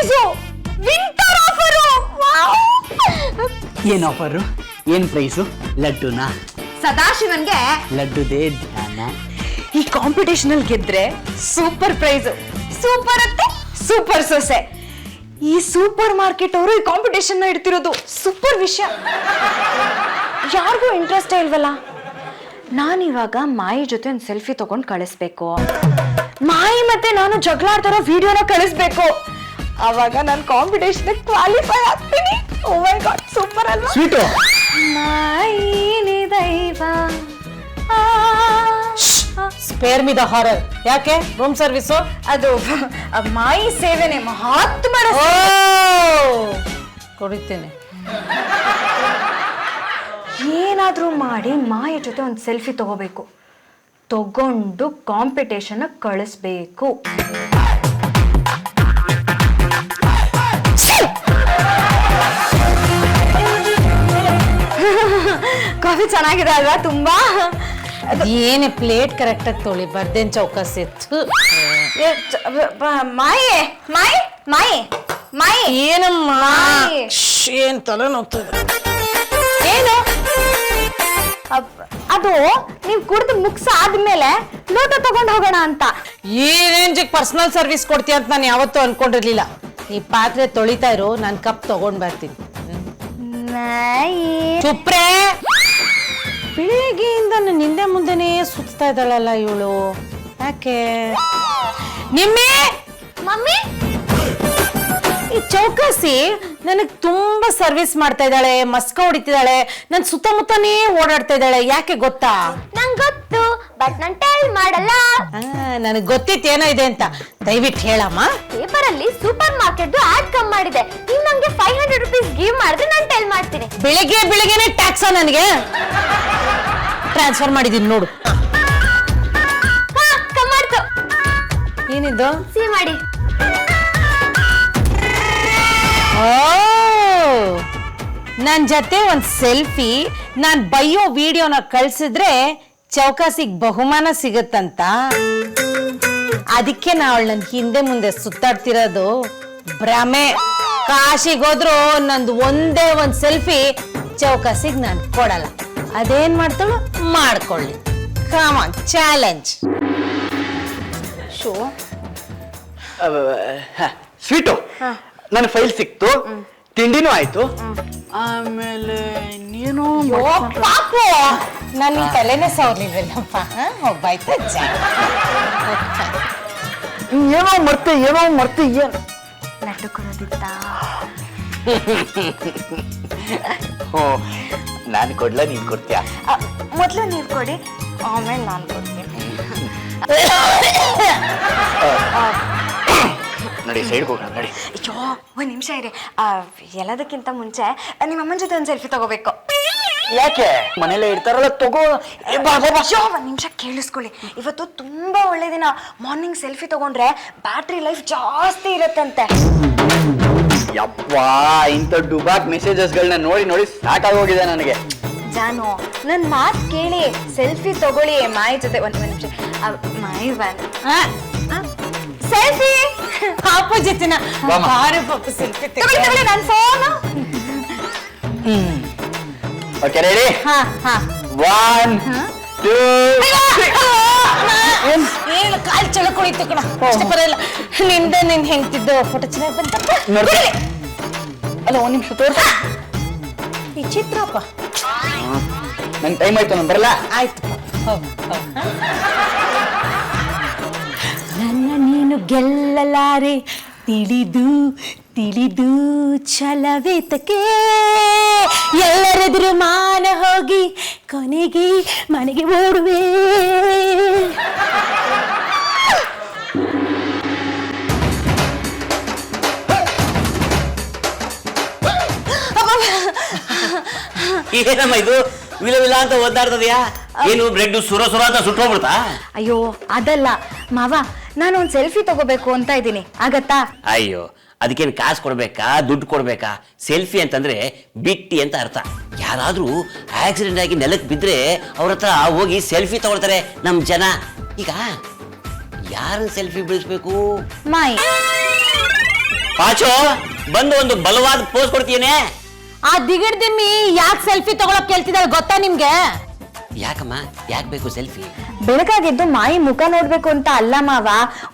Surprise, winter offer. ಏನ್ offer, ಏನ್ price? ಲಡ್ಡುನಾ? ಸದಾಶಿವನ್ಗೆ ಲಡ್ಡುದೇ ಧ್ಯಾನ. ಈ ಕಾಂಪಿಟೇಷನ್ ಅಲ್ಲಿ ಗೆದ್ರೆ ಸೂಪರ್ ಪ್ರೈಸ್, ಸೂಪರ್ ಅತ್ತೆ, ಸೂಪರ್ ಸೊಸೆ. ಈ ಸೂಪರ್ ಮಾರ್ಕೆಟ್ ಅವರು ಈ ಕಾಂಪಿಟೇಷನ್ ನ ಇಡ್ತಿರೋದು ಸೂಪರ್ ವಿಷಯ. ಯಾರಿಗೂ ಇಂಟ್ರೆಸ್ಟ್ ಇಲ್ವಲ್ಲ. ನಾನಿವಾಗ ಮಾಯಿ ಜೊತೆ ಒಂದು ಸೆಲ್ಫಿ ತಗೊಂಡು ಕಳಿಸ್ಬೇಕು. ಮಾಯಿ ಮತ್ತೆ ನಾನು ಜಗಳ ಆಡ್ತಾರೋ ವಿಡಿಯೋನ ಕಳಿಸ್ಬೇಕು. ಅವಾಗ ನಾನು ಕಾಂಪಿಟೇಷನ್ ಕ್ವಾಲಿಫೈ ಆಗ್ತೀನಿ. ಓ ಮೈ ಗಾಡ್, ಸೂಪರ್ ಅಲ್ವಾ? ಸ್ವೀಟು. ಮಾಯಿನಿ ದೈವ. Spare me the horror. ಯಾಕೆ ರೂಮ್ ಸರ್ವಿಸು? ಅದು ಮಾಯಿ ಸೇವೆನೆ ಮಹಾತ್ಮರ. ಕುಡಿತೀನಿ. ಏನಾದ್ರೂ ಮಾಡಿ ಮಾಯಿ ಜೊತೆ ಒಂದು ಸೆಲ್ಫಿ ತಗೋಬೇಕು, ತಗೊಂಡು ಕಾಂಪಿಟೇಷನ್ ಕಳಿಸ್ಬೇಕು. ಕಾಫಿ ಚೆನ್ನಾಗಿದೆ ಅಲ್ವಾ? ತುಂಬಾ. ಏನೇ ಪ್ಲೇಟ್ ಕರೆಕ್ಟ್ ಆಗಿ ತೊಳಿ, ಬರ್ದೇನ್ ಚೌಕಾಸಿ. ಮಾಯಿ ಮಾಯಿ ಮಾಯಿ ಮಾಯಿ. ಏನಮ್ಮ? ಮಾಯಿ. ಏನ್ ತಲೆ ನೋಗ್ತದೆ? ಏನು ಅದು? ನೀವು ಕುಡಿದು ಮುಗ್ಸ ಆದ್ಮೇಲೆ ಲೋಟ ತಗೊಂಡು ಹೋಗೋಣ ಅಂತ. ಈ ರೇಂಜಿಗೆ ಪರ್ಸನಲ್ ಸರ್ವಿಸ್ ಕೊಡ್ತೀಯ ಅಂತ ನಾನು ಯಾವತ್ತೂ ಅನ್ಕೊಂಡಿರ್ಲಿಲ್ಲ. ಈ ಪಾತ್ರೆ ತೊಳಿತಾ ಇರು, ನಾನು ಕಪ್ ತಗೊಂಡ್ ಬರ್ತೀನಿ. ಚುಪ್ರೆ. ಬೆಳಿಗ್ಗೆಯಿಂದ ನನ್ನ ಹಿಂದೆ ಮುಂದೆನೇ ಸುತ್ತಾ ಇದ್ದಾಳಲ್ಲ ಇವಳು, ಯಾಕೆ? ನಿಮ್ಮೆ ಮಮ್ಮಿ, ಈ ಚೌಕಾಸಿ ನನಗೆ ತುಂಬಾ ಸರ್ವಿಸ್ ಮಾಡ್ತಾ ಇದ್ದಾಳೆ, ಮಸ್ಕ ಹೊಡಿತಿದ್ದಾಳೆ, ನನ್ನ ಸುತ್ತಮುತ್ತನೇ ಓಡಾಡ್ತಾ ಇದ್ದಾಳೆ. ಯಾಕೆ ಗೊತ್ತಾ? ನಂಗೆ ಗೊತ್ತು, ಬಟ್ ನಾನು ಟೆಲ್ ಮಾಡಲ್ಲ. ನನಗೆ ಗೊತ್ತಿತ್ತು ಏನೋ ಇದೆ ಅಂತ. ದಯವಿಟ್ಟು ಹೇಳಮ್ಮ. ಪೇಪರ್ ಅಲ್ಲಿ ಸೂಪರ್ ಮಾರ್ಕೆಟ್ ಆಡ್ ಕಮ್ ಮಾಡಿದೆ. ನೀವು ನಂಗೆ 500 ರೂಪೀಸ್ ಗಿವ್ ಮಾಡಿದ್ರೆ ನಾನು ಟೆಲ್ ಮಾಡ್ತೀನಿ. ಬೆಳಿಗ್ಗೆನೆ ಟ್ಯಾಕ್ಸ ನನಗೆ ಟ್ರಾನ್ಸ್ಫರ್ ಮಾಡಿದೀನಿ ನೋಡು. ಕಮ್ ಮಾಡ್ತು. ಏನಿದು? ಸಿ ಮಾಡಿ. ನನ್ ಜೊತೆ ಒಂದ್ ಸೆಲ್ಫಿ ನಾನ್ ಬೈಯೋ ವಿಡಿಯೋನ ಕಳ್ಸಿದ್ರೆ ಚೌಕಾಸಿಗೆ ಬಹುಮಾನ ಸಿಗತ್ತಂತ. ಅದಕ್ಕೆ ನಾ ಅವಳು ನನ್ ಹಿಂದೆ ಮುಂದೆ ಸುತ್ತಾಡ್ತಿರೋದು. ಭ್ರಮೆ. ಕಾಶಿಗೋದ್ರು ನಂದು ಒಂದೇ ಒಂದ್ ಸೆಲ್ಫಿ ಚೌಕಾಸಿಗೆ ನಾನು ಕೊಡಲ್ಲ. ಅದೇನ್ ಮಾಡ್ತಾಳು ಮಾಡ್ಕೊಳ್ಳಿ. Com on, challenge. Show sweet, ನನ್ನ ಫೈಲ್ ಸಿಕ್ತು, ತಿಂಡಿನೂ ಆಯ್ತು. ಆಮೇಲೆ ನೀನು ಪಾಪು, ನನ್ನ ತಲೆನೇ ಸವರ್ಲಿಲ್ವಲ್ಲಪ್ಪ. ಒಬ್ಬಾಯ್ತು. ಏನೋ ಮರ್ತೆ ಏನು ಲಡ್ಡು ಕೊಡೋದಿತ್ತ? ನಾನು ಕೊಡ್ಲ, ನೀನ್ ಕೊಡ್ತೀಯ? ಮೊದಲು ನೀವು ಕೊಡಿ, ಆಮೇಲೆ ನಾನು ಕೊಡ್ತೀನಿ. ನೋಡಿ, ಸೈಡ್ಗೆ ಹೋಗೋಣ ನಡಿ. ಅಯ್ಯೋ, ಒಂದ್ ನಿಮಿಷ ಇರಿ. ಎಲ್ಲದಕ್ಕಿಂತ ಮುಂಚೆ ನಿಮ್ಮ ಅಮ್ಮನ ಜೊತೆ ಒಂದು ಸೆಲ್ಫಿ ತಗೋಬೇಕು. ಯಾಕೆ? ಮನೇಲೆ ಇರ್ತಾರಲ್ಲ, ತಗೋ. ಅಯ್ಯೋ, ಒಂದ್ ನಿಮಿಷ ಕೇಳಿಸ್ಕೊಳ್ಳಿ. ಇವತ್ತು ತುಂಬಾ ಒಳ್ಳೆ ದಿನ. ಮಾರ್ನಿಂಗ್ ಸೆಲ್ಫಿ ತಗೊಂಡ್ರೆ ಬ್ಯಾಟ್ರಿ ಲೈಫ್ ಜಾಸ್ತಿ ಇರತ್ತಂತೆ. ಯಪ್ಪಾ, ಇಂಥ ಡುಬಾಕ್ ಮೆಸೇಜಸ್ಗಳನ್ನ ನೋಡಿ ಸಾಕಾಗೋಗಿದೆ ನನಗೆ. ಜಾನು, ನನ್ ಮಾತ್ ಕೇಳಿ, ಸೆಲ್ಫಿ ತಗೊಳ್ಳಿ ಮಾಯಿ ಜೊತೆ. ಒಂದ್ ನಿಮಿಷ. ಮಾಯಿ ಸೆಲ್ಫಿ. ಪಾಪ ಜೊತೆನ ಬಾರು ಪಾಪ ಸೆಲ್ಫಿ ತಗೊಳ್ಳಿ ನನ್ನ ಫೋನ್. Okay, ready? ಹಾ ಹಾ. 1 2 ಏನು ಕಾಲ್ ಚಳಕೊಳಿತು ಕಣ. ಅಷ್ಟೇ ಬರಲ್ಲ. ನಿಂದ ನಿನ್ ಹೆಂಗ್ತಿದ್ದು ಫೋಟೋ ಚೆನ್ನಾಗಿ ಬಂತಪ್ಪ. ಅಲ್ಲ, ಒಂದ್ ನಿಮಿಷ ತೋರ್ಸ. ಈ ಚಿತ್ರಪ್ಪ. ನಂಗೆ ಟೈಮ್ ಆಯ್ತು, ನಾನು ಬರಲ್ಲ. ಆಯ್ತು. ನನ್ನ ನೀನು ಗೆಲ್ಲಲಾರೆ, ತಿಳಿದು ತಿಳಿದು ಛಲವೇತಕ್ಕೆ, ಎಲ್ಲರೆದುರು ಮಾನ ಹೋಗಿ ಕೊನೆಗೆ ಮನೆಗೆ ಓಡುವೆ. ಏನಮ್ಮ ಇದು ವಿಲ ವಿಲ ಅಂತ ಒದ್ದಾಡ್ತದ್ಯಾ? ಏನು ಬ್ರೆಡ್ ಸುರ ಅಂತ ಸುಟ್ಟೋಗ್ಬಿಡ್ತಾ? ಅಯ್ಯೋ, ಅದಲ್ಲ ಮಾವ, ನಾನು ಒಂದ್ ಸೆಲ್ಫಿ ತಗೋಬೇಕು ಅಂತ ಇದ್ದೀನಿ, ಆಗತ್ತಾ? ಅಯ್ಯೋ, ಅದಕ್ಕೇನು ಕಾಸು ಕೊಡ್ಬೇಕಾ, ದುಡ್ಡು ಕೊಡ್ಬೇಕಾ? ಸೆಲ್ಫಿ ಅಂತಂದ್ರೆ ಬಿಟ್ಟಿ ಅಂತ ಅರ್ಥ. ಯಾರಾದ್ರೂ ಆಕ್ಸಿಡೆಂಟ್ ಆಗಿ ನೆಲಕ್ಕೆ ಬಿದ್ರೆ ಅವ್ರ ಹತ್ರ ಹೋಗಿ ಸೆಲ್ಫಿ ತಗೊಳ್ತಾರೆ ನಮ್ ಜನ. ಈಗ ಯಾರನ್ನ ಸೆಲ್ಫಿ ಬಿಡಿಸ್ಬೇಕು? ಮಾಯಿ. ಪಾಚು ಬಂದು ಒಂದು ಬಲವಾದ ಪೋಸ್ ಕೊಡ್ತೀನಿ. ಆ ದಿಗಿಡ್ದಿಮ್ಮಿ ಯಾಕೆ ಸೆಲ್ಫಿ ತಗೊಳಕ್ ಕೇಳ್ತಿದ್ದಾಳೆ ಗೊತ್ತಾ ನಿಮ್ಗೆ? ಯಾಕಮ್ಮ ಯಾಕೆ ಬೇಕು ಸೆಲ್ಫಿ? ಬೆಳಗಾಗಿದ್ದು ಮಾಯಿ ಮುಖ ನೋಡ್ಬೇಕು ಅಂತ ಅಲ್ಲ ಮಾವ,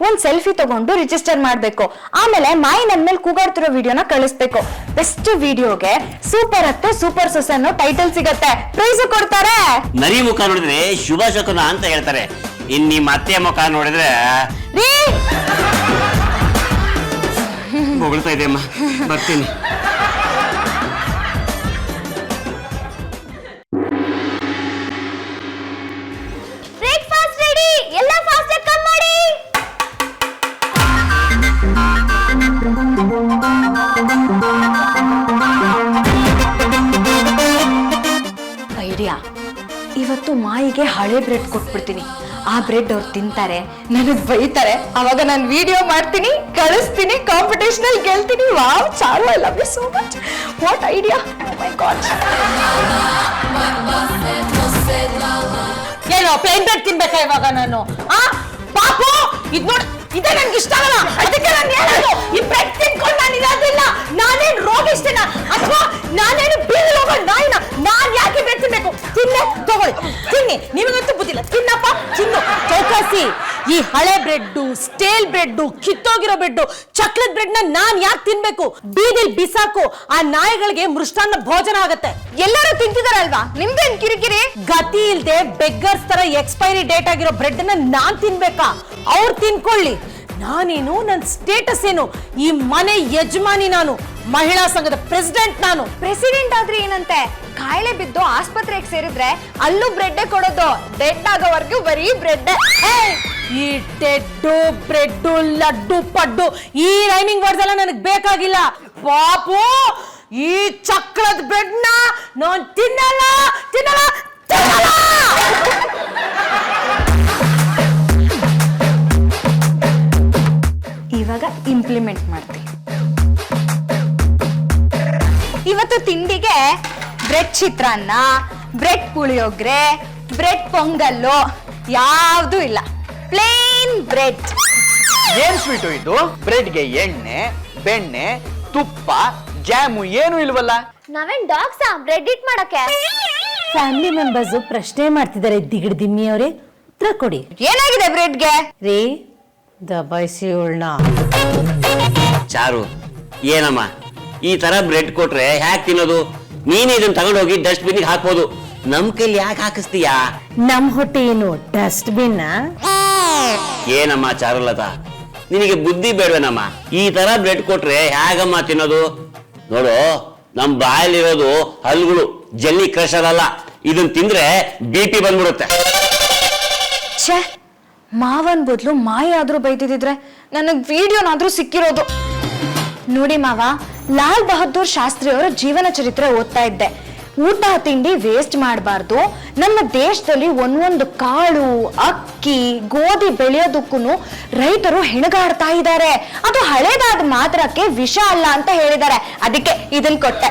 ಒಂದ್ ಸೆಲ್ಫಿ ತಗೊಂಡು ರಿಜಿಸ್ಟರ್ ಮಾಡ್ಬೇಕು. ಆಮೇಲೆ ಮಾಯಿ ನನ್ ಮೇಲೆ ಕೂಗಾಡ್ತಿರೋ ವಿಡಿಯೋನ ಕಳಿಸ್ಬೇಕು. ಬೆಸ್ಟ್ ವಿಡಿಯೋಗೆ ಸೂಪರ್ ಅತ್ತೆ ಸೂಪರ್ ಸೊಸೆ ಅನ್ನೋ ಟೈಟಲ್ ಸಿಗತ್ತೆ, ಪ್ರೈಸ್ ಕೊಡ್ತಾರೆ. ನರಿ ಮುಖ ನೋಡಿದ್ರೆ ಶುಭ ಶಕುನ ಅಂತ ಹೇಳ್ತಾರೆ. ಇನ್ ನಿಮ್ಮ ಅತ್ತೆ ಮುಖ ನೋಡಿದ್ರೆ ರೀ ಹೊಗಳ್ತಾ ಇದೆ ಅಮ್ಮ, ಬರ್ತೀನಿ. ಬ್ರೇಕ್ಫಾಸ್ಟ್ ರೆಡಿ, ಎಲ್ಲ ಫಾಸ್ಟ್ ಆಗಿ ಕಮ್ ಮಾಡಿ. ಐಡಿಯಾ, ಇವತ್ತು ಮಾಯಿಗೆ ಹಳೆ ಬ್ರೆಡ್ ಕೊಟ್ಬಿಡ್ತೀನಿ. ಆ ಬ್ರೆಡ್ ಅವ್ರು ತಿಂತಾರೆ, ನನಗ್ ಬೈತಾರೆ. ಅವಾಗ ನಾನು ವಿಡಿಯೋ ಮಾಡ್ತೀನಿ, ಕಳಿಸ್ತೀನಿ, ಕಾಂಪಿಟೇಷನ್ ಅಲ್ಲಿ ಗೆಲ್ತೀನಿ. Wow Charu, I love you so much. What idea, oh my god. ಏನೋ ಪ್ಲೇನ್ ಬ್ರೆಡ್ ತಿನ್ಬೇಕಾ ಇವಾಗ ನಾನು? ಪಾಪು ಇದ್ ನೋಡಿ, ಇದೇ ನನ್ಗೆ ಇಷ್ಟ ಆಗಲ್ಲ. ಅದಕ್ಕೆ ನಾನು ಹೇಳೋದು, ಈ ಬ್ರೆಡ್ ತಿನ್ಕೊಂಡು ನಾನು ಇರೋದಿಲ್ಲ. ನಾನೇನು ರೋಗಿಷ್ಠನ ಅಥವಾ ನಾನೇನು ಬೀದಿಲ್ ಹೋಗೋ ನಾಯಿನ? ನಾನ್ ಯಾಕೆ ಬ್ರೆಡ್ ತಿನ್ಬೇಕು? ತಿನ್ನೆ, ತಗೊಳ್ಳಿ ತಿನ್ನಿ, ನಿಮಗಂತೂ ಬುದ್ಧಿಲ್ಲ. ತಿನ್ನಪ್ಪ ತಿನ್ನು. ಚೌಕಾಸಿ, ಈ ಹಳೆ ಬ್ರೆಡ್ಡು, ಸ್ಟೇಲ್ ಬ್ರೆಡ್ಡು, ಕಿತ್ತೋಗಿರೋ ಬ್ರೆಡ್ಡು, ಚಾಕ್ಲೇಟ್ ಬ್ರೆಡ್ ನ ನಾನ್ ಯಾಕೆ ತಿನ್ಬೇಕು? ಬೀದಿಲ್ ಬಿಸಾಕು, ಆ ನಾಯಿಗಳಿಗೆ ಮೃಷ್ಟಾನ್ನ ಭೋಜನ ಆಗತ್ತೆ. ಎಲ್ಲರೂ ತಿಂತಿದಾರಲ್ವಾ, ನಿಮ್ದೇನ್ ಕಿರಿಕಿರಿ? ಗತಿ ಇಲ್ದೆ ಬೆಗ್ಗರ್ಸ್ ತರ ಎಕ್ಸ್ಪೈರಿ ಡೇಟ್ ಆಗಿರೋ ಬ್ರೆಡ್ ನ ನಾನ್ ತಿನ್ಬೇಕಾ? ಅವ್ರು ತಿನ್ಕೊಳ್ಳಿ. ನಾನೇನು, ನನ್ನ ಸ್ಟೇಟಸ್ ಏನು? ಈ ಮನೆ ಯಜಮಾನಿ ನಾನು, ಮಹಿಳಾ ಸಂಘದ ಪ್ರೆಸಿಡೆಂಟ್ ನಾನು. ಪ್ರೆಸಿಡೆಂಟ್ ಆದ್ರೆ ಏನಂತೆ, ಕಾಯಿಲೆ ಬಿದ್ದು ಆಸ್ಪತ್ರೆಗೆ ಸೇರಿದ್ರೆ ಅಲ್ಲೂ ಬ್ರೆಡ್ಡೆ ಕೊಡೋದು. ಡೆಡ್ ಆಗೋವರೆಗೂ ಬರೀ ಬ್ರೆಡ್. ಈ ಡೆಡ್ಡು ಬ್ರೆಡ್ಡು ಲಡ್ಡು ಪಡ್ಡು ಈ ರೈಮಿಂಗ್ ವರ್ಡ್ಸ್ ಎಲ್ಲ ನನಗೆ ಬೇಕಾಗಿಲ್ಲ. ಪಾಪು, ಈ ಚಕ್ರದ ಬ್ರೆಡ್ ನ ನಾನ್ ತಿನ್ನಲ್ಲ ತಿನ್ನಲ್ಲ ತಿನ್ನಲ್ಲ. ಇವಾಗ ಇಂಪ್ಲಿಮೆಂಟ್ ಮಾಡ್ತೀನಿ. ಇವತ್ತು ತಿಂಡಿಗೆ ಬ್ರೆಡ್ ಚಿತ್ರಾನ್ನ, ಬ್ರೆಡ್ ಪುಳಿಯೋಗ್ರೆ, ಬ್ರೆಡ್ ಪೊಂಗಲ್ಲು ಯಾವ್ದು ಇಲ್ಲ, ಪ್ಲೇನ್ ಬ್ರೆಡ್. ಏನ್ ಸ್ವೀಟು ಇದು? ಬ್ರೆಡ್ಗೆ ಎಣ್ಣೆ, ಬೆಣ್ಣೆ, ತುಪ್ಪ, ಜಾಮು ಏನು ಇಲ್ವಲ್ಲ? ನಾವೇನ್ ಡಾಗ್ಸಾ ಬ್ರೆಡ್ ಇಟ್ ಮಾಡಕ್ಕೆ? ಫ್ಯಾಮಿಲಿ ಮೆಂಬರ್ಸ್ ಪ್ರಶ್ನೆ ಮಾಡ್ತಿದ್ದಾರೆ ದಿಗಿಡ್ದಿಮ್ಮಿ ಅವರೇ, ಉತ್ತರ ಕೊಡಿ. ಏನಾಗಿದೆ ಬ್ರೆಡ್ಗೆ? ರೀ ದಬಾಯಿಸಿ ಉಳ್ಳ. ಚಾರು, ಏನಮ್ಮ ಈ ತರ ಬ್ರೆಡ್ ಕೊಟ್ರೆ ಹ್ಯಾಕ್ ತಿನ್ನೋದು? ನೀನೇ ಇದನ್ನ ತಗೊಂಡೋಗಿ ಡಸ್ಟ್ ಬಿನ್ಗೆ ಹಾಕ್ಬೋದು, ನಮ್ ಕೈಲಿ ಯಾಕೆ ಹಾಕಿಸ್ತೀಯಾ? ನಮ್ ಹೊಟ್ಟೆ ಏನು ಡಸ್ಟ್ ಬಿನ್? ಏನಮ್ಮ ಚಾರುಲತಾ, ನಿನಗೆ ಬುದ್ಧಿ ಬೇಡವೇನಮ್ಮ? ಈ ತರ ಬ್ರೆಡ್ ಕೊಟ್ರೆ ಹೇಗಮ್ಮ ತಿನ್ನೋದು? ನೋಡು, ನಮ್ ಬಾಯಲ್ಲಿರೋದು ಹಲ್ಗಳು, ಜಲ್ಲಿ ಕ್ರಷರ್ ಅಲ್ಲ. ಇದನ್ನ ತಿಂದ್ರೆ BP ಬಂದ್ಬಿಡುತ್ತೆ. ಛೇ, ಮಾವನ್ ಬದಲು ಮಾಯಿ ಆದ್ರೂ ಬೈತಿದ್ರೆ ನನಗ್ ವಿಡಿಯೋನಾದ್ರೂ ಸಿಕ್ಕಿರೋದು. ನೋಡಿ ಮಾವ, ಲಾಲ್ ಬಹದ್ದೂರ್ ಶಾಸ್ತ್ರಿ ಅವರ ಜೀವನ ಚರಿತ್ರೆ ಓದ್ತಾ ಇದ್ದೆ. ಊಟ ತಿಂಡಿ ವೇಸ್ಟ್ ಮಾಡಬಾರ್ದು, ನಮ್ಮ ದೇಶದಲ್ಲಿ ಒಂದೊಂದು ಕಾಳು, ಅಕ್ಕಿ, ಗೋಧಿ ಬೆಳೆಯೋದಕ್ಕೂ ರೈತರು ಹೆಣಗಾಡ್ತಾ ಇದ್ದಾರೆ. ಅದು ಹಳೇದಾದ ಮಾತ್ರಕ್ಕೆ ವಿಷ ಅಲ್ಲ ಅಂತ ಹೇಳಿದ್ದಾರೆ. ಅದಕ್ಕೆ ಇದನ್ ಕೊಟ್ಟೆ.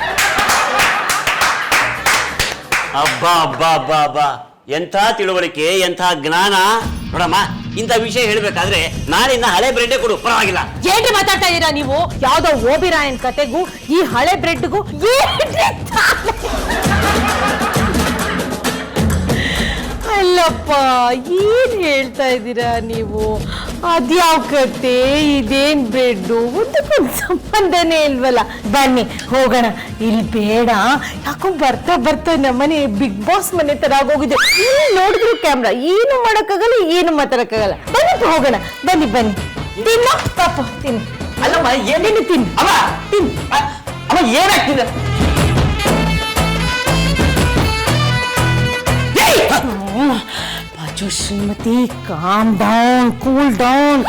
ಅಬ್ಬಾ ಅಬ್ಬಾ ಅಬ್ಬಾ ಅಬ್ಬಾ, ಎಂಥ ತಿಳುವಳಿಕೆ, ಎಂಥ ಜ್ಞಾನ. ನೋಡಮ್ಮ, ಇಂಥ ವಿಷಯ ಹೇಳ್ಬೇಕಾದ್ರೆ ನಾಳಿಂದ ಹಳೆ ಬ್ರೆಡ್ಡೇ ಕೊಡು, ಪರವಾಗಿಲ್ಲ. ಏನ್ರಿ ಮಾತಾಡ್ತಾ ಇದೀರಾ ನೀವು? ಯಾವ್ದೋ ಓಬಿರಾಯನ್ ಕತೆಗೂ ಈ ಹಳೆ ಬ್ರೆಡ್ಗೂ ಅಲ್ಲಪ್ಪ, ಏನ್ ಹೇಳ್ತಾ ಇದ್ದೀರಾ ನೀವು? ಅದ್ಯಾವ ಕತೆ, ಇದೇನ್ ಬ್ರೆಡ್ಡು, ಒಂದಕ್ಕೊಂದು ಸಂಬಂಧನೇ ಇಲ್ವಲ್ಲ. ಬನ್ನಿ ಹೋಗೋಣ. ಇಲ್ಲಿ ಬೇಡ, ಯಾಕೋ ಬರ್ತಾ ಬರ್ತಾ ನಮ್ಮನೆ ಬಿಗ್ ಬಾಸ್ ಮನೆ ತರ ಆಗೋಗಿದೆ. ಇಲ್ಲಿ ನೋಡಿದ್ರು ಕ್ಯಾಮ್ರಾ, ಏನು ಮಾಡಕ್ಕಾಗಲ್ಲ, ಏನು ಮಾತಾಡಕ್ಕಾಗಲ್ಲ. ಬನ್ನಿ ಹೋಗೋಣ, ಬನ್ನಿ ಬನ್ನಿ. ತಿನ್ನು ಪಾಪ, ತಿನ್ನು. ಅಲ್ಲಮ್ಮ, ಏನೇನು ತಿನ್ನು. ಅಮ್ಮ ತಿನ್. ಅಮ್ಮ ಏನಾಗ್ತಿದೆ? Pachu Shrimati, calm down, cool down.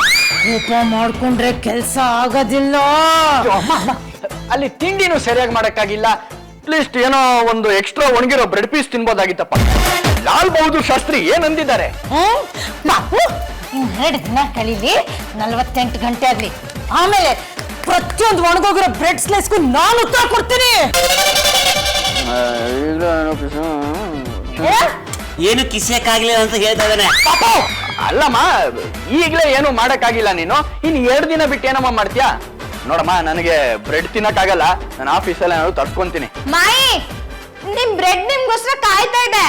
ಕೋಪ ಮಾಡ್ಕೊಂಡ್ರೆ ಕೆಲಸ ಆಗೋದಿಲ್ಲ. ಅಲ್ಲಿ ತಿಂಡಿನೂ ಸರಿಯಾಗಿ ಮಾಡಕ್ಕಾಗಿಲ್ಲ. ಅಟ್ಲೀಸ್ಟ್ ಏನೋ ಒಂದು ಎಕ್ಸ್ಟ್ರಾ ಒಣಗಿರೋ ಬ್ರೆಡ್ ಪೀಸ್ ತಿನ್ಬೋದಾಗಿತ್ತಪ್ಪ. ಲಾಲ್ ಬಹದ್ದೂರ್ ಶಾಸ್ತ್ರಿ ಏನಂದಿದ್ದಾರೆ? ಬಾಪು, 2 ದಿನ ಕಳೀಲಿ, 48 ಗಂಟೆ ಆಗ್ಲಿ, ಆಮೇಲೆ ಪ್ರತಿಯೊಂದು ಒಣಗೋಗಿರೋ ಬ್ರೆಡ್ ಸ್ಲೈಸ್ಗೂ ನಾನು ಉತ್ತರ ಕೊಡ್ತೀನಿ. ಏನು ಕಿಸಿಯಕ್ಕಾಗ್ಲಿಲ್ಲ ಅಂತ ಹೇಳ್ತಾ ಇದ್ದಾನೆ. ಅಲ್ಲಮ್ಮ, ಈಗಲೇ ಏನು ಮಾಡಕ್ಕಾಗಿಲ್ಲ ನೀನು, ಇನ್ 2 ದಿನ ಬಿಟ್ಟು ಏನಮ್ಮ ಮಾಡ್ತೀಯಾ? ನೋಡಮ್ಮ ನನಗೆ ಬ್ರೆಡ್ ತಿನ್ನಕ್ಕಾಗಲ್ಲ, ನಾನು ಆಫೀಸಲ್ಲಿ ಏನಾದ್ರು ತರ್ಸ್ಕೊಂತೀನಿ. ಮಾಯಿ ನಿಮ್ ಬ್ರೆಡ್ ನಿಮ್ಗೋಸ್ಕರ ಕಾಯ್ತಾ ಇದೆ,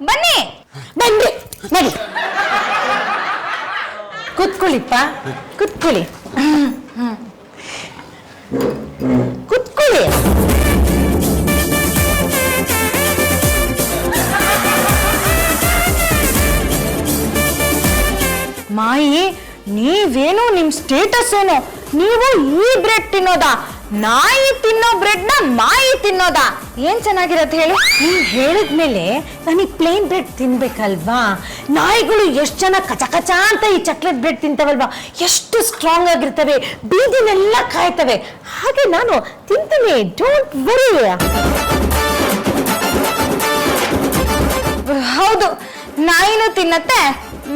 ಬನ್ನಿ. ಬನ್ನಿ ನಡಿ. ಕುತ್ಕೊಳ್ಳಿಪ್ಪ, ಕುತ್ಕೊಳ್ಳಿ, ಕುತ್ಕೊಳ್ಳಿ. ಮಾಯಿ ನೀವೇನು ನಿಮ್ ಸ್ಟೇಟಸ್ ಏನು, ನೀವು ಈ ಬ್ರೆಡ್ ತಿನ್ನೋದಾ, ನಾಯಿ ತಿನ್ನೋ ಬ್ರೆಡ್ ನ ಮಾಯಿ ತಿನ್ನೋದಾ? ಏನ್ ಚೆನ್ನಾಗಿರತ್ತೆ ಹೇಳಿ? ನೀವ್ ಹೇಳಿದ್ಮೇಲೆ ನನಗೆ ಪ್ಲೇನ್ ಬ್ರೆಡ್ ತಿನ್ಬೇಕಲ್ವಾ? ನಾಯಿಗಳು ಎಷ್ಟು ಜನ ಕಚ ಕಚ ಅಂತ ಈ ಚಾಕ್ಲೇಟ್ ಬ್ರೆಡ್ ತಿಂತವಲ್ವಾ, ಎಷ್ಟು ಸ್ಟ್ರಾಂಗ್ ಆಗಿರ್ತವೆ, ಬೀದಿನೆಲ್ಲ ಕಾಯ್ತವೆ. ಹಾಗೆ ನಾನು ತಿಂತೀನಿ, ಡೋಂಟ್ ವರಿ. ಹೌದು, ನಾಯಿನೂ ತಿನ್ನತ್ತೆ,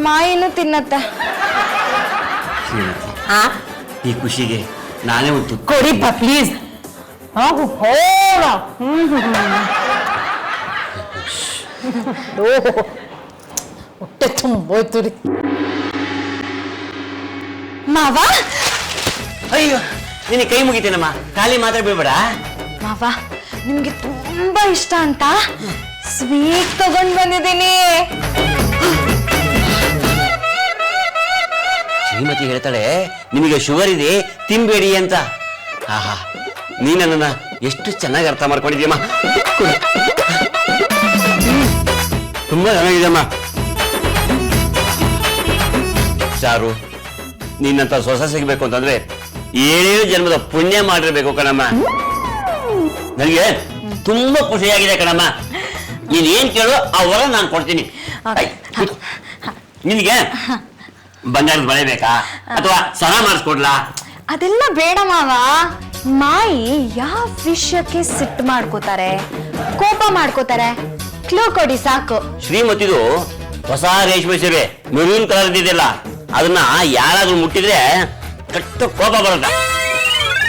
ಮಾಯಿನೂ ತಿನ್ನತ್ತೆ. ಈ ಖುಷಿಗೆ ನಾನೇ ಒಂದು ಕೊಡಿಪ್ಪ ಪ್ಲೀಸ್. ಹಾಗು ಹೋಗ. ಹೊಟ್ಟೆ ತುಂಬೋಯ್ತು ರೀ. ಮಾವ, ಅಯ್ಯೋ ನಿನಗೆ ಕೈ ಮುಗಿತೇನಮ್ಮ, ಖಾಲಿ ಮಾತ್ರ ಬೀಳ್ಬೇಡ. ಮಾವ ನಿಮ್ಗೆ ತುಂಬಾ ಇಷ್ಟ ಅಂತ ಸ್ವೀಟ್ ತಗೊಂಡ್ ಬಂದಿದ್ದೀನಿ. ಶ್ರೀಮತಿ ಹೇಳ್ತಾಳೆ ನಿಮಗೆ ಶುಗರ್ ಇದೆ ತಿನ್ಬೇಡಿ ಅಂತ. ಆಹಾ, ನೀ ನನ್ನನ್ನ ಎಷ್ಟು ಚೆನ್ನಾಗಿ ಅರ್ಥ ಮಾಡ್ಕೊಂಡಿದ್ಯಮ್ಮ. ತುಂಬಾ ಚೆನ್ನಾಗಿದೆಯಮ್ಮ. ಚಾರು, ನಿನ್ನಂತ ಸೊಸೆ ಸಿಗ್ಬೇಕು ಅಂತಂದ್ರೆ 7 ಜನ್ಮದ ಪುಣ್ಯ ಮಾಡಿರ್ಬೇಕು ಕಣಮ್ಮ. ನನಗೆ ತುಂಬಾ ಖುಷಿಯಾಗಿದೆ ಕಣಮ್ಮ. ನೀನ್ ಏನ್ ಕೇಳು ಆ ವರ ನಾನು ಕೊಡ್ತೀನಿ. ನಿನಗೆ ಬಂಗಾರದ ಬಳೆ ಬೇಕಾ ಅಥವಾ ಸರ ಮಾಡಿಸ್ಕೊಡ್ಲಾ? ಅದೆಲ್ಲ ಬೇಡ ಮಾವ. ಮಾಯಿ ಯಾವ ವಿಷಯಕ್ಕೆ ಸಿಟ್ಟು ಮಾಡ್ಕೋತಾರೆ, ಕೋಪ ಮಾಡ್ಕೋತಾರೆ? ಕ್ಲೂ ಕೊಡಿ ಸಾಕು. ಶ್ರೀಮತಿದು ಹೊಸ ರೇಷ್ಮೆ ಸೀರೆ ಮೆರೂನ್ ಕಲರ್ ಇದೆಯಲ್ಲ, ಅದನ್ನ ಯಾರಾದ್ರೂ ಮುಟ್ಟಿದ್ರೆ ಕಟ್ಟ ಕೋಪ ಬರುತ್ತೆ.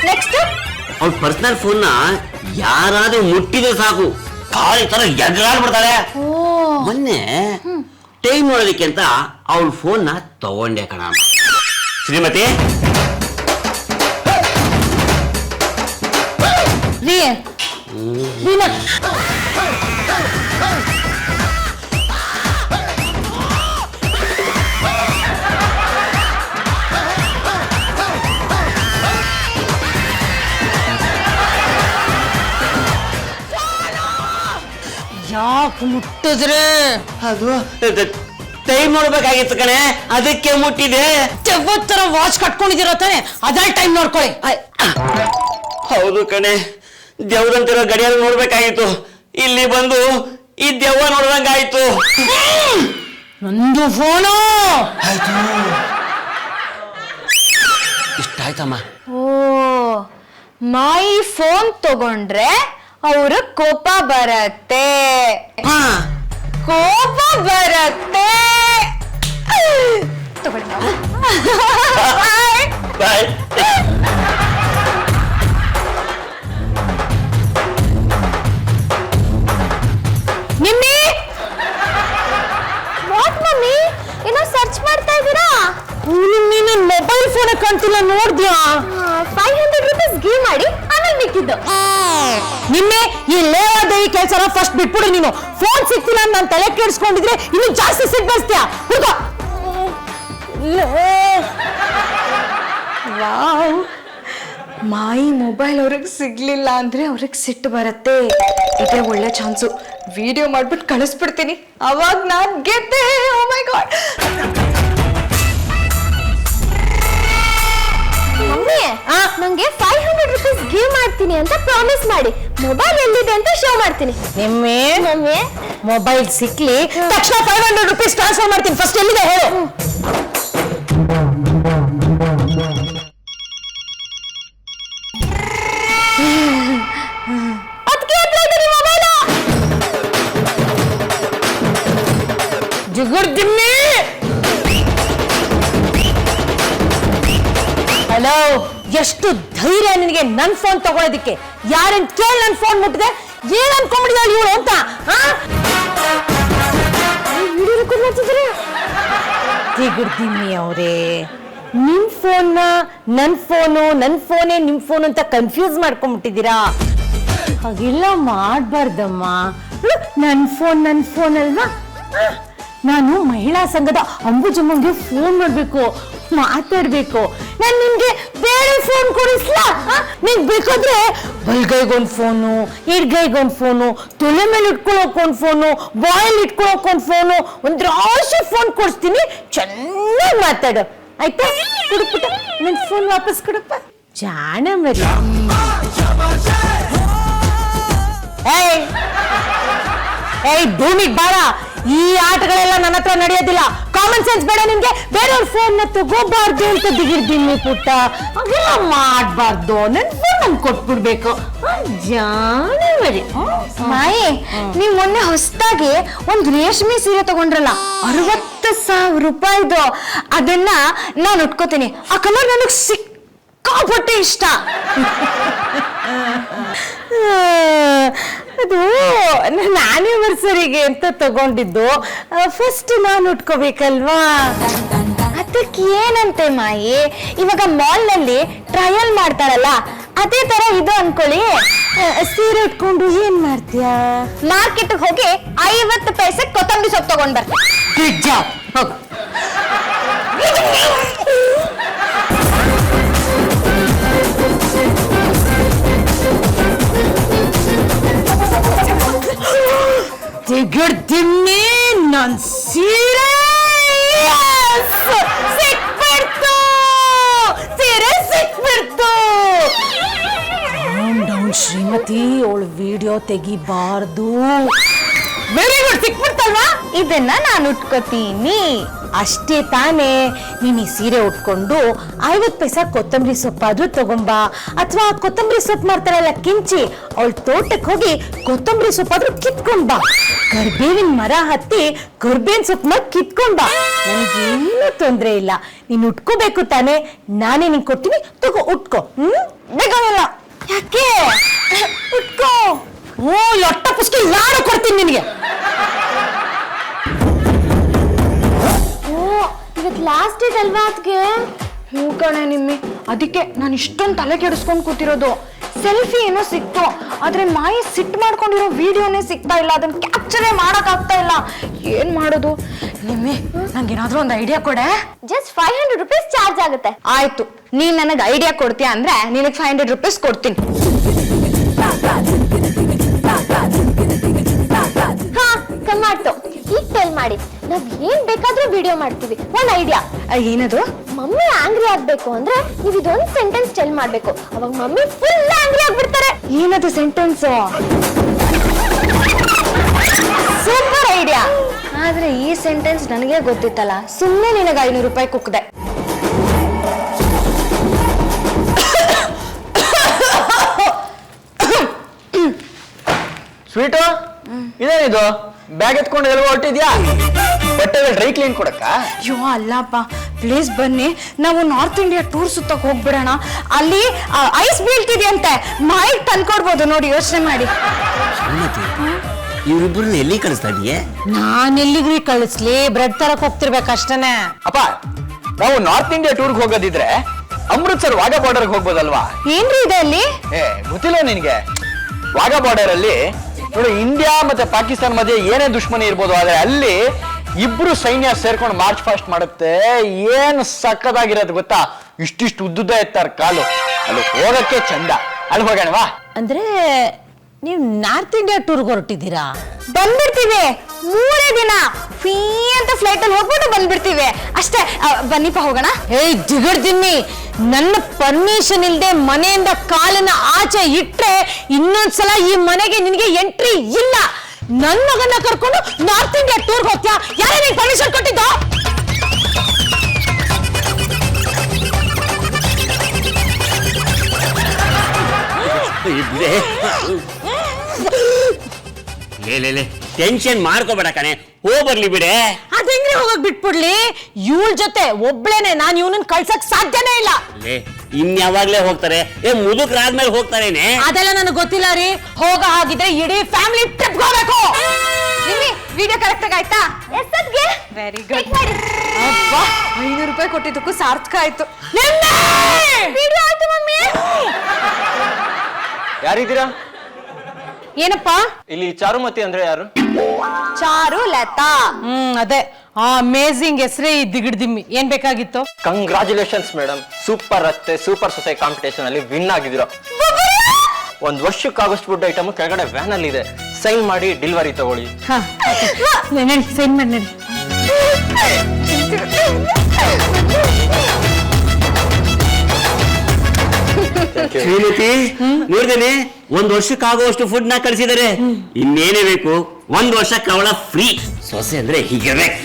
ನೆಕ್ಸ್ಟ್, ಅವ್ರ ಪರ್ಸನಲ್ ಫೋನ್ ನ ಯಾರಾದ್ರೂ ಮುಟ್ಟಿದ್ರೆ ಸಾಕು ಕಾಳಿ ತರ ಎದುರಾಡ್ಬಿಡ್ತಾಳೆ. ಮೊನ್ನೆ ಟೈಮ್ ನೋಡೋದಕ್ಕೆ ಅಂತ ಅವಳ ಫೋನ್ ನ ತಗೊಂಡೆ ಕಣ. ಶ್ರೀಮತಿ ಯಾಕೆ ಮುಟ್ಟಿದ್ರೆ? ಅದು ಟೈಮ್ ನೋಡ್ಬೇಕಾಗಿತ್ತು ಕಣೆ, ಅದಕ್ಕೆ ಮುಟ್ಟಿದೆ. ಯಾವತ್ತರ ವಾಚ್ ಕಟ್ಕೊಂಡಿದ್ದೀರ ತಾನೆ, ಅದೇ ಟೈಮ್ ನೋಡ್ಕೊಳ್ಳಿ. ಹೌದು ಕಣೆ, ದೇವ್ರಂತಿರೋ ಗಡಿಯಾರ ನೋಡ್ಬೇಕಾಗಿತ್ತು, ಇಲ್ಲಿ ಬಂದು ಈ ದೆವ್ವ ನೋಡ್ದಂಗಾಯ್ತು. ನಂದು ಫೋನು ಆಯ್ತು, ಇಷ್ಟ ಆಯ್ತಮ್ಮ. ಓ, ಮಾಯಿ ಫೋನ್ ತಗೊಂಡ್ರೆ ಅವ್ರ ಕೋಪ ಬರತ್ತೆ, ಕೋಪ ಬರತ್ತೆ. ತಗೊಳ್ಳಿ ಮಾವ. ಬಾಯ್. ನಿಮ್ಮಿ, ವಾಟ್ ಮಮ್ಮಿ, ಏನೋ ಸರ್ಚ್ ಮಾಡ್ತಾ ಇದ್ದೀರಾ? ನೀನು ಮೊಬೈಲ್ ಫೋನ್ ಕಾಣ್ತಿಲ್ಲ, ನೋಡ್ದ್ಯಾ? 500 ರೂಪೀಸ್ ಗೇಮ್ ಮಾಡಿ ಆಮೇಲೆ ಮಿಕ್ಕಿದ್ದು. ನಿನ್ನೆ ಈ ಲೇವಾದೇವಿ ಕೆಲಸನ ಫಸ್ಟ್ ಬಿಟ್ಬಿಡು. ನೀನು ಫೋನ್ ಸಿಕ್ತಿಲ್ಲ ಅಂತ ನಾನು ತಲೆ ಕೆಡಿಸ್ಕೊಂಡಿದ್ರೆ ಇನ್ನು ಜಾಸ್ತಿ ಸಿಟ್ಟು ಬರ್ಸ್ತೀಯ. ವಾವ್, ಮಾಯಿ ಮೊಬೈಲ್ ಅವ್ರಿಗೆ ಸಿಗ್ಲಿಲ್ಲ ಅಂದ್ರೆ ಅವ್ರಿಗೆ ಸಿಟ್ಟು ಬರತ್ತೆ. ಇದೇ ಒಳ್ಳೆ ಚಾನ್ಸು, ವಿಡಿಯೋ ಮಾಡ್ಬಿಟ್ಟು ಕಳಿಸ್ಬಿಡ್ತೀನಿ, ಅವಾಗ ನಾನ್ ಗೆದ್ದೆ. ಓ ಮೈ ಗಾಡ್. ಮಮ್ಮಿ, ನಂಗೆ 500 ರೂಪೀಸ್ ಗಿವ್ ಮಾಡ್ತೀನಿ ಅಂತ ಪ್ರಾಮಿಸ್ ಮಾಡಿ, ಮೊಬೈಲ್ ಎಲ್ಲಿದೆ ಅಂತ ಶೋ ಮಾಡ್ತೀನಿ. ನಿಮ್ಮೆ ಮಮ್ಮಿ, ಮೊಬೈಲ್ ಸಿಕ್ಲಿ ತಕ್ಷಣ 500 ರೂಪೀಸ್ ಟ್ರಾನ್ಸ್ಫರ್ ಮಾಡ್ತೀನಿ. ಫಸ್ಟ್ ಎಲ್ಲಿದೆ ಹೇಳು. ಜಿಗುರ್ದಿಮ್ಮಿ. ಹಲೋ, ಎಷ್ಟು ಧೈರ್ಯ ನಿನಗೆ ನನ್ ಫೋನ್ ತಗೊಳ್ಳೋದಿಕ್ಕೆ? ಯಾರನ್ ಕೇಳಿ ನನ್ ಫೋನ್ ಮುಟ್ಟಿದೆ? ಏನ್ ಅನ್ಕೊಂಡ್ಬಿಡಿದಾಳೆ ಇವಳು ಅಂತ? ಜಿಗುರ್ದಿಮ್ಮಿ ಅವರೇ, ನಿಮ್ ಫೋನ್ನ ನನ್ ಫೋನೇ ನಿಮ್ ಫೋನ್ ಅಂತ ಕನ್ಫ್ಯೂಸ್ ಮಾಡ್ಕೊಂಡ್ಬಿಟ್ಟಿದ್ದೀರಾ. ಹಾಗೆಲ್ಲ ಮಾಡ್ಬಾರ್ದಮ್ಮ. ನನ್ ಫೋನ್ ಅಲ್ವಾ. ನಾನು ಮಹಿಳಾ ಸಂಘದ ಅಂಬುಜಮ್ಮಂಗೆ ಫೋನ್ ಮಾಡ್ಬೇಕು, ಮಾತಾಡ್ಬೇಕು. ನಾನು ನಿಮ್ಗೆ ಬೇರೆ ಫೋನ್ ಕೊಡಿಸ್ಲಾ? ನಿಂಗೆ ಬೇಕಾದ್ರೆ ಬಲ್ಗೈಗೊಂದು ಫೋನು, ಎಡ್ಗೈಗೊಂದು ಫೋನು, ತೊಲೆ ಮೇಲೆ ಇಟ್ಕೊಳ್ಳೋಕೊಂದು ಫೋನು, ಬಾಯಲ್ಲಿ ಇಟ್ಕೊಳ್ಳೋಕೊಂದು ಫೋನು, ಒಂದು ರಾಶಿ ಫೋನ್ ಕೊಡಿಸ್ತೀನಿ. ಚೆನ್ನಾಗಿ ಮಾತಾಡು ಆಯ್ತಾ? ಕೊಡುಪುಟ ನನ್ನ ಫೋನ್ ವಾಪಸ್ ಕೊಡಪ್ಪ. ಜಾಣ ಮರಿ. ಏಯ್ ಭೂಮಿಗೆ ಬಾಳ. ಈ ಆಟಗಳೆಲ್ಲ ನನ್ನ ಹತ್ರ ನಡೆಯೋದಿಲ್ಲ. ಕಾಮನ್ ಸೆನ್ಸ್ ಬೇಡ ನಿಮ್ಗೆ. ಬೇರೆಯವ್ರ ಫೋನ್ ತಗೋಬಾರ್ದು ಅಂತ ದಿಗಿರ್ತೀನಿ ಪುಟ್ಟ. ಹಾಗೆಲ್ಲ ಮಾಡ್ಬಾರ್ದು. ನನ್ ಫೋನ್ ನಮ್ಗೆ ಕೊಟ್ಬಿಡ್ಬೇಕು. ಜಾಣ ಮರಿ. ಮಾಯಿ, ನೀವ್ ಮೊನ್ನೆ ಹೊಸದಾಗಿ ಒಂದ್ ರೇಷ್ಮೆ ಸೀರೆ ತಗೊಂಡ್ರಲ್ಲ, 60,000 ರೂಪಾಯಿದು. ಅದನ್ನ ನಾನು ಉಟ್ಕೋತೀನಿ. ಆ ಕಲರ್ ನನಗ್ ಸಿಕ್ಕಾಪಟ್ಟೆ ಇಷ್ಟ. ಅದು ನನ್ನ ಆನಿವರ್ಸರಿಗೆ ಅಂತ ತಗೊಂಡಿದ್ದು. ಫಸ್ಟ್ ನಾನು ಉಟ್ಕೋಬೇಕಲ್ವಾ? ಅದಕ್ಕೆ ಏನಂತೆ ಮಾಯಿ, ಇವಾಗ ಮಾಲ್ ನಲ್ಲಿ ಟ್ರಯಲ್ ಮಾಡ್ತಾರಲ್ಲ, ಅದೇ ತರ ಇದು ಅನ್ಕೊಳ್ಳಿ. ಸೀರೆ ಉಟ್ಕೊಂಡು ಏನ್ ಮಾಡ್ತೀಯಾ? ಮಾರ್ಕೆಟ್ ಹೋಗಿ 50 ಪೈಸೆ ಕೊತ್ತಂಬರಿ ಸೊಪ್ಪು ತಗೊಂಡ್ ಬರ್ತೀನಿ. ಹೋಗು. ದಿಗ್ಗಡ್ದಿನ್ನಿ ನನ್ ಸೀರೆ ಸಿಕ್ಬಿಡ್ತು. ಸೀರೆ ಸಿಕ್ಬಿಡ್ತು. ಡೌನ್ ಶ್ರೀಮತಿ, ಅವಳು ವಿಡಿಯೋ ತೆಗಿಬಾರ್ದು. ವೆರಿ ಗುಡ್, ಸಿಕ್ಬಿಡ್ತಲ್ವಾ? ಇದನ್ನ ನಾನು ಉಟ್ಕೋತೀನಿ. ಅಷ್ಟೇ ತಾನೇ. ನೀನ್ ಈ ಸೀರೆ ಉಟ್ಕೊಂಡು 50 ಪೈಸಾ ಕೊತ್ತಂಬರಿ ಸೊಪ್ಪಾದ್ರೂ ತಗೊಂಬಾ. ಅಥವಾ ಕೊತ್ತಂಬರಿ ಸೊಪ್ಪು ಮಾಡ್ತಾರಲ್ಲ ಕಿಂಚಿ, ಅವಳ ತೋಟಕ್ಕೆ ಹೋಗಿ ಕೊತ್ತಂಬರಿ ಸೊಪ್ಪಾದ್ರೂ ಕಿತ್ಕೊಂಡ್ಬಾ. ಕರ್ಬೇವಿನ ಮರ ಹತ್ತಿ ಕರ್ಬೇವಿನ ಸೊಪ್ಪನ್ನ ಕಿತ್ಕೊಂಡ್ಬಾ. ನನ್ಗೇನು ತೊಂದ್ರೆ ಇಲ್ಲ. ನೀನ್ ಉಟ್ಕೋಬೇಕು ತಾನೇ? ನಾನೇ ನಿಂಗೆ ಕೊಡ್ತೀನಿ, ತಗೋ ಉಟ್ಕೋ. ಬೇಕಾಗಲ್ಲ. ಯಾಕೆ? ಉಟ್ಕೋ. ಓ ಲೊಟ್ಟ ಪುಷ್ಟಿ ನಾನು ಕೊಡ್ತೀನಿ ನಿನಗೆ. ಇವತ್ತು ಲಾಸ್ಟ್ ಡೇಟ್ ಅಲ್ವಾ ಅದಕ್ಕೆ? ಹ್ಞೂ ಕಣೆ ನಿಮ್ಮಿ, ಅದಕ್ಕೆ ನಾನು ಇಷ್ಟೊಂದು ತಲೆ ಕೆಡಿಸ್ಕೊಂಡು ಕೂತಿರೋದು. ಸೆಲ್ಫಿ ಏನೋ ಸಿಕ್ತು, ಆದ್ರೆ ಮಾಯಿ ಸಿಟ್ಟು ಮಾಡ್ಕೊಂಡಿರೋ ವಿಡಿಯೋನೇ ಸಿಗ್ತಾ ಇಲ್ಲ. ಅದನ್ನ ಕ್ಯಾಪ್ಚರೇ ಮಾಡಕ್ ಆಗ್ತಾ ಇಲ್ಲ. ಏನ್ ಮಾಡೋದು? ನಿಮ್ಮಿ, ನಂಗೇನಾದ್ರೂ ಒಂದು ಐಡಿಯಾ ಕೊಡೆ. ಜಸ್ಟ್ 500 ರೂಪೀಸ್ ಚಾರ್ಜ್ ಆಗುತ್ತೆ. ಆಯ್ತು, ನೀನ್ ನನಗೆ ಐಡಿಯಾ ಕೊಡ್ತೀಯ ಅಂದ್ರೆ ನಿನಗೆ 500 ರೂಪೀಸ್ ಕೊಡ್ತೀನಿ. ಹಾ, ಕಮ್ಮಾಟು. ಈಗ ಟೆಲ್ ಮಾಡಿ, ನಾವ್ ಏನ್ ಬೇಕಾದ್ರೂ ವಿಡಿಯೋ ಮಾಡ್ತೀವಿ. ಒಂದ್ ಐಡಿಯಾ. ಏನದು? ಮಮ್ಮಿ ಆಂಗ್ರಿ ಆಗ್ಬೇಕು ಅಂದ್ರೆ ನೀವ್ ಇದೊಂದ್ ಸೆಂಟೆನ್ಸ್ ಟೆಲ್ ಮಾಡ್ಬೇಕು. ಅವಾಗ ಮಮ್ಮಿ ಫುಲ್ ಆಂಗ್ರಿ ಆಗ್ಬಿಡ್ತಾರೆ. ಏನದು ಸೆಂಟೆನ್ಸ್? Super idea. ಆದ್ರೆ ಈ ಸೆಂಟೆನ್ಸ್ ನನಗೆ ಗೊತ್ತಿತ್ತಲ್ಲ, ಸುಮ್ಮನೆ ನಿನಗೆ 500 ರೂಪಾಯಿ ಕುಕ್ದೆ. ಸ್ವೀಟು, ಇದೇನಿದು? ಬ್ಯಾಗ್ ಎತ್ಕೊಂಡು ಎಲ್ವ ಹೊರಟಿದ್ಯಾ? ಬಟ್ಟೆ ಡ್ರೈ ಕ್ಲೀನ್ ಕೊಡಕ್ಕ? ಅಯ್ಯೋ ಅಲ್ಲಪ್ಪ, ಪ್ಲೀಸ್ ಬನ್ನಿ, ನಾವು ನಾರ್ತ್ ಇಂಡಿಯಾ ಟೂರ್ ಸುತ್ತಕ್ಕೆ ಹೋಗ್ಬಿಡೋಣ. ಅಲ್ಲಿ ಐಸ್ ಬೀಳ್ತಿದೆಯಂತೆ, ಮಾಯಿಗೆ ತಂದ್ಕೊಡ್ಬೋದು ನೋಡಿ, ಯೋಚನೆ ಮಾಡಿ. ಇವರಿಬ್ಬರನ್ನ ಎಲ್ಲಿ ಕಳಿಸ್ತಾ ಇದೀಯೇ? ನಾನ್ ಎಲ್ಲಿಗ್ರಿ ಕಳಿಸ್ಲಿ? ಬ್ರೆಡ್ ತರಕ್ ಹೋಗ್ತಿರ್ಬೇಕಷ್ಟೇನೆ. ಅಪ್ಪ, ನಾವು ನಾರ್ತ್ ಇಂಡಿಯಾ ಟೂರ್ಗೆ ಹೋಗೋದಿದ್ರೆ ಅಮೃತ್ಸರ್ ವಾಘಾ ಬಾರ್ಡರ್ಗೆ ಹೋಗ್ಬೋದಲ್ವಾ? ಏನ್ರಿ ಇದೆ ಅಲ್ಲಿ? ಗೊತ್ತಿಲ್ಲ ನಿನ್ಗೆ? ವಾಘಾ ಬಾರ್ಡರ್ ಅಲ್ಲಿ ನೋಡಿ, ಇಂಡಿಯಾ ಮತ್ತೆ ಪಾಕಿಸ್ತಾನ ಮಧ್ಯೆ ಏನೇ ದುಶ್ಮನಿ ಇರ್ಬೋದು, ಆದ್ರೆ ಅಲ್ಲಿ ಇಬ್ರು ಸೈನ್ಯ ಸೇರ್ಕೊಂಡು ಮಾರ್ಚ್ ಫಾಸ್ಟ್ ಮಾಡುತ್ತೆ. ಏನ್ ಸಕ್ಕದಾಗಿರೋದು ಗೊತ್ತಾ? ಇಷ್ಟಿಷ್ಟು ಉದ್ದುದ್ದ ಎತ್ತಾರ ಕಾಲು. ಅಲ್ಲಿ ಹೋಗಕ್ಕೆ ಚಂದ. ಅಲ್ಲಿ ಹೋಗೋಣವಾ? ಅಂದ್ರೆ ನೀವು ನಾರ್ತ್ ಇಂಡಿಯಾ ಟೂರ್ಗೆ ಹೊರಟಿದ್ದೀರಾ? ಬಂದ್ಬಿಡ್ತೀವಿ. 3 ದಿನ ಫೀ ಅಂತ ಫ್ಲೈಟ್ ಅಲ್ಲಿ ಹೋಗ್ಬಿಟ್ಟು ಬಂದ್ಬಿಡ್ತೀವಿ ಅಷ್ಟೇ. ಬನ್ನಿಪ್ಪ ಹೋಗೋಣ. ಏಯ್ ಜಿಗಡ್ದಿನ್ನಿ, ನನ್ನ ಪರ್ಮಿಷನ್ ಇಲ್ದೆ ಮನೆಯಿಂದ ಕಾಲನ್ನ ಆಚೆ ಇಟ್ರೆ ಇನ್ನೊಂದ್ಸಲ ಈ ಮನೆಗೆ ನಿನಗೆ ಎಂಟ್ರಿ ಇಲ್ಲ. ನನ್ನ ಮಗನ ಕರ್ಕೊಂಡು ನಾರ್ತ್ ಇಂಡಿಯಾ ಟೂರ್ಗೆ ಹೋಗ್ತೀಯಾ? ಯಾರೇ ನಿಂಗೆ ಪರ್ಮಿಷನ್ ಕೊಟ್ಟಿದ್ದು? ಟೆನ್ಷನ್ ಮಾಡ್ಕೋಬೇಡ ಕಣೆ, ಹೋಗ್ಬರ್ಲಿ ಬಿಡೆ. ಅದಂಗ್ರಿ ಹೋಗಕ್ ಬಿಟ್ಬಿಡ್ಲಿ? ಇವಳ ಜೊತೆ ಒಬ್ಳೇನೆ ನಾನು ಇವನನ್ನ ಕಳ್ಸಕ್ ಸಾಧ್ಯನೇ ಇಲ್ಲ. ಇನ್ಯಾವಾಗ್ಲೇ ಹೋಗ್ತಾರೆ? ಮುದುಕರಾದ್ಮೇಲೆ ಹೋಗ್ತಾರೇನೆ? ಅದೆಲ್ಲ ನನಗೆ ಗೊತ್ತಿಲ್ಲ ರೀ. ಹೋಗ ಹಾಗಿದ್ರೆ ಇಡೀ ಫ್ಯಾಮಿಲಿ ಟ್ರಿಪ್ ಹೋಗ್ಬೇಕು. ನಿಮ್ಮಿ ವಿಡಿಯೋ ಕರೆಕ್ಟ್ ಆಗಿ ಆಯ್ತಾ? Very good. 500 ರೂಪಾಯಿ ಕೊಟ್ಟಿದ್ದಕ್ಕೂ ಸಾರ್ಥಕ ಆಯ್ತು. ಯಾರಿದ್ದೀರಾ? ಏನಪ್ಪ? ಇಲ್ಲಿ ಚಾರುಮತಿ ಅಂದ್ರೆ ಯಾರು? ಚಾರು ಲತಾ. ಅದೇ ಆ ಅಮೇಝಿಂಗ್ ಹೆಸರೇ ಈ ದಿಗಿಡ್ದಿಮ್ಮಿ. ಏನ್ ಬೇಕಾಗಿತ್ತು? ಕಂಗ್ರಾಚುಲೇಷನ್ಸ್ ಮೇಡಮ್, ಸೂಪರ್ ಅತ್ತೆ ಸೂಪರ್ ಸೊಸೈ ಕಾಂಪಿಟೇಷನ್ ಅಲ್ಲಿ ವಿನ್ ಆಗಿದ್ದೀರಾ. 1 ವರ್ಷಕ್ಕಾಗಷ್ಟು ಫುಡ್ ಐಟಮ್ ಕೆಳಗಡೆ ವ್ಯಾನ್ ಅಲ್ಲಿ ಇದೆ, ಸೈನ್ ಮಾಡಿ ಡೆಲಿವರಿ ತಗೊಳ್ಳಿ. ಸೈನ್ ಮಾಡಿ ನಡಿ. ಶ್ರೀಮತಿ ನೋಡ್ದೇನೆ 1 ವರ್ಷಕ್ಕಾಗುವಷ್ಟು ಫುಡ್ ನ ಕಳಿಸಿದ್ದಾರೆ. ಇನ್ನೇನೇ ಬೇಕು, 1 ವರ್ಷಕ್ಕೆ ಅವಳ ಫ್ರೀ. ಸೊಸೆ ಅಂದ್ರೆ ಹೀಗಿರ್ಬೇಕು.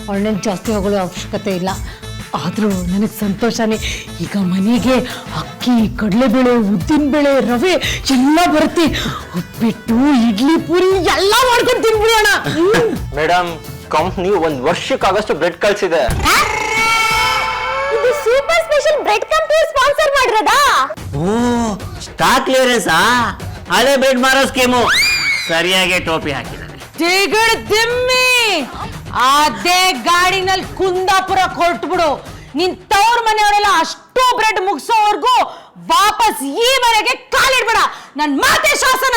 ಅವಳನ್ನ ಜಾಸ್ತಿ ಹೊಗಳೋ ಅವಶ್ಯಕತೆ ಇಲ್ಲ. ಆದ್ರೂ ನನಗೆ ಸಂತೋಷನೇ. ಈಗ ಮನೆಗೆ ಅಕ್ಕಿ, ಕಡಲೆಬೇಳೆ, ಉದ್ದಿನಬೇಳೆ, ರವೆ ಎಲ್ಲ ಬರುತ್ತೆ. ಉಪ್ಪಿಟ್ಟು, ಇಡ್ಲಿ, ಪೂರಿ ಎಲ್ಲ ಮಾಡ್ಕೊಂಡು ತಿನ್ಬಿಡೋಣ. ಮೇಡಮ್, ಕಂಪ್ನಿ 1 ವರ್ಷಕ್ಕಾಗಷ್ಟು ಬ್ರೆಡ್ ಕಳ್ಸಿದೆ. ಇದು super special bread company sponsor ಮಾಡಿರೋದಾ? ಓ, ಸ್ಟಾಕ್ ಕ್ಲಿಯರೆನ್ಸ್. ಹಳೆ ಬ್ರೆಡ್ ಮಾರೋ ಸ್ಕೀಮು. ಸರಿಯಾಗಿ ಟೋಪಿ ಹಾಕಿದ್ದಾರೆ. ದಿಮ್ಮಿ ಅದೇ ಗಾಡಿನಲ್ಲಿ ಕುಂದಾಪುರಕ್ಕೆ ಹೊರಟ್ಬಿಡು. ನಿನ್ ತವ್ರ ಮನೆಯವರೆಲ್ಲ ಅಷ್ಟು ಬ್ರೆಡ್ ಮುಗಿಸೋವರೆಗೂ ವಾಪಸ್ ಈ ಮನೆಗೆ ಕಾಲಿಡ್ಬೇಡ. ನನ್ ಮಾತೆ ಶಾಸನ.